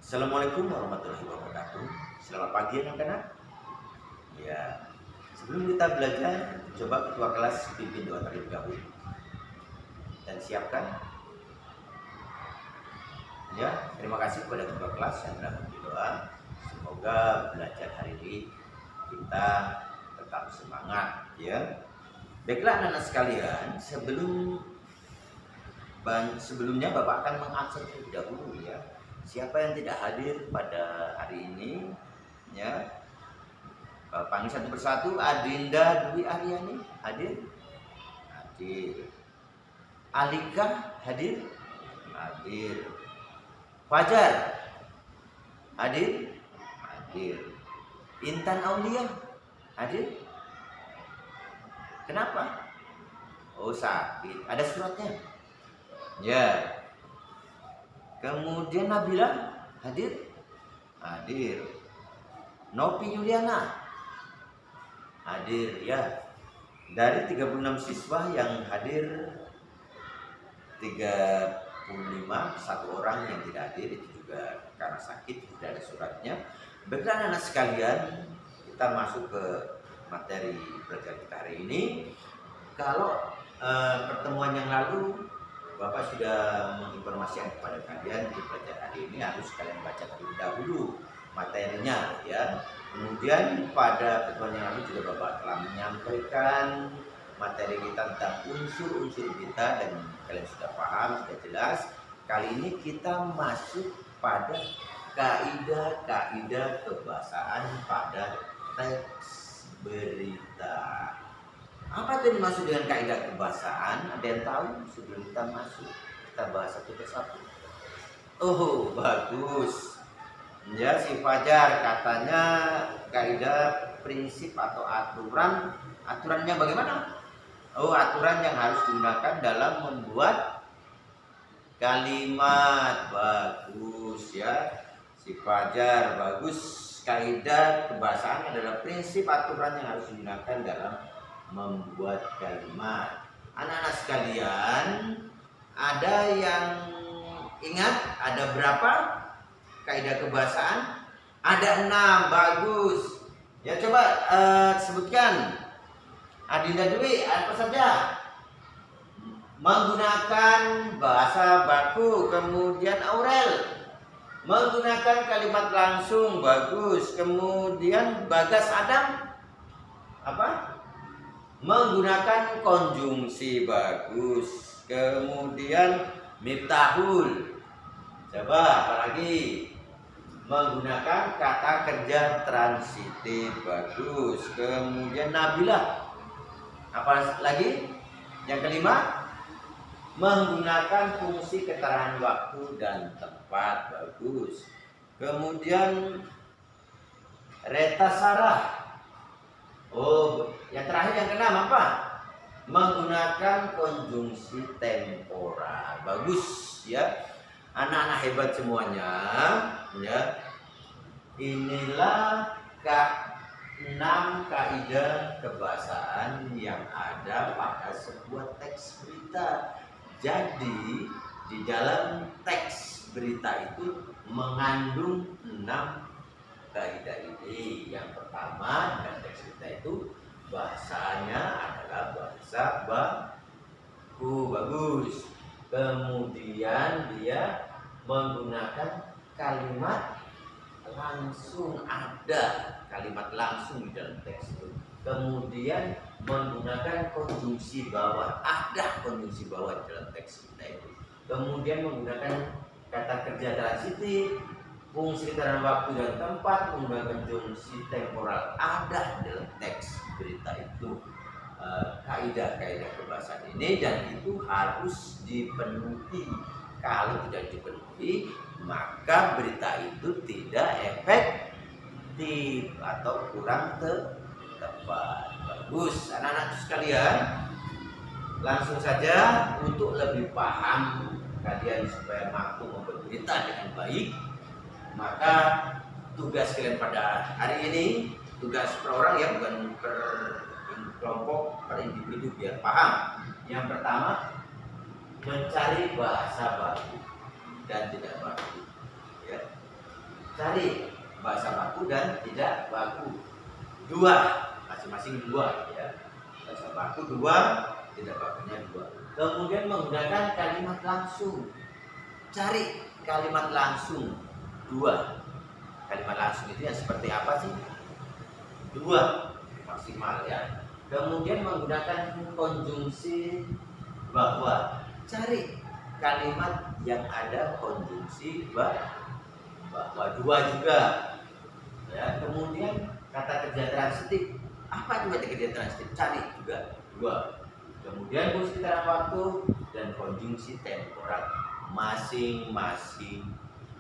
Assalamualaikum warahmatullahi wabarakatuh. Selamat pagi anak-anak. Ya, sebelum kita belajar, coba ketua kelas pimpin doa terlebih dahulu. Dan siapkan. Ya, terima kasih kepada ketua kelas yang telah membimbing doa. Semoga belajar hari ini kita tetap semangat, ya. Baiklah anak-anak sekalian, sebelumnya Bapak akan mengabsen terlebih dahulu, ya. Siapa yang tidak hadir pada hari ini, ya, panggil satu persatu. Adinda Dwi Aryani hadir? Hadir. Alika hadir? Hadir. Fajar hadir? Hadir. Intan Aulia hadir? Kenapa? Oh, sakit. Ada suratnya? Ya. Kemudian Nabila hadir? Hadir. Nopi Yuliana hadir, ya. Dari 36 siswa yang hadir, 35 satu orang yang tidak hadir, itu juga karena sakit, tidak ada suratnya. Baiklah anak-anak sekalian, kita masuk ke materi pelajaran kita hari ini. Kalau pertemuan yang lalu Bapak sudah menginformasikan kepada kalian di pelajaran hari ini harus kalian baca terlebih dahulu materinya, ya. Kemudian pada pertemuan yang lalu juga Bapak telah menyampaikan materi kita tentang unsur-unsur kita dan kalian sudah paham, sudah jelas. Kali ini kita masuk pada kaidah-kaidah kebahasaan pada teks berita. Apa itu dimaksud dengan kaidah kebahasaan? Ada yang tahu? Sebelum kita masuk, kita bahas satu persatu. Oh, bagus. Ya, si Fajar katanya kaidah prinsip atau aturan. Aturannya bagaimana? Oh, aturan yang harus digunakan dalam membuat kalimat. Bagus, ya. Si Fajar bagus. Kaidah kebahasaan adalah prinsip aturan yang harus digunakan dalam membuat kalimat. Anak-anak sekalian, ada yang ingat ada berapa kaidah kebahasaan? Ada 6. Bagus. Ya, coba sebutkan. Adinda Dwi, apa saja? Menggunakan bahasa baku. Kemudian Aurel menggunakan kalimat langsung. Bagus. Kemudian Bagas Adam apa? Menggunakan konjungsi. Bagus. Kemudian Miftahul, coba apalagi? Menggunakan kata kerja transitif. Bagus. Kemudian Nabila, apa lagi? Yang kelima, menggunakan fungsi keterangan waktu dan tempat. Bagus. Kemudian Reta Sarah, oh, yang terakhir yang keenam apa? Menggunakan konjungsi temporal. Bagus, ya. Anak-anak hebat semuanya, ya. Inilah 6 kaidah kebahasaan yang ada pada sebuah teks berita. Jadi di dalam teks berita itu mengandung 6 kaidah ini. Yang pertama, dalam teks berita itu bahasanya adalah bahasa baku. Bagus. Kemudian dia menggunakan kalimat langsung. Ada kalimat langsung di dalam teks itu. Kemudian menggunakan konjungsi bawah. Ada konjungsi bawah di dalam teks kita itu. Kemudian menggunakan kata kerja transitif, fungsi keterangan waktu dan tempat, menggunakan konjungsi temporal. Ada di dalam teks berita itu kaidah-kaidah kebahasaan ini, dan itu harus dipenuhi. Kalau tidak dipenuhi, maka berita itu tidak efektif atau kurang tepat. Bagus anak-anak sekalian, langsung saja untuk lebih paham kalian supaya mampu membuat berita dengan baik, maka tugas kalian pada hari ini, tugas per orang ya, bukan per kelompok, per individu, biar paham. Yang pertama, mencari bahasa baku dan tidak baku, ya. Cari bahasa baku dan tidak baku. Dua, masing-masing dua ya. Bahasa baku dua, tidak bakunya dua. Kemudian menggunakan kalimat langsung. Cari kalimat langsung dua. Kalimat langsung itu yang seperti apa sih? Dua maksimal ya. Kemudian menggunakan konjungsi bahwa. Cari kalimat yang ada konjungsi bahwa dua juga ya. Kemudian kata kerja transitif. Apa itu kata kerja transitif? Cari juga dua. Kemudian fungsi terang waktu dan konjungsi temporal masing-masing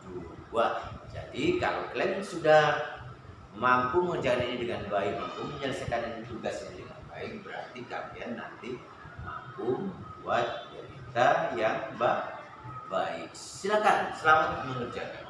dua. Jadi kalau kalian sudah mampu mengerjakan ini dengan baik, mampu menyelesaikan tugas ini dengan baik, berarti kalian nanti mampu membuat berita yang baik. Silakan, selamat mengerjakan.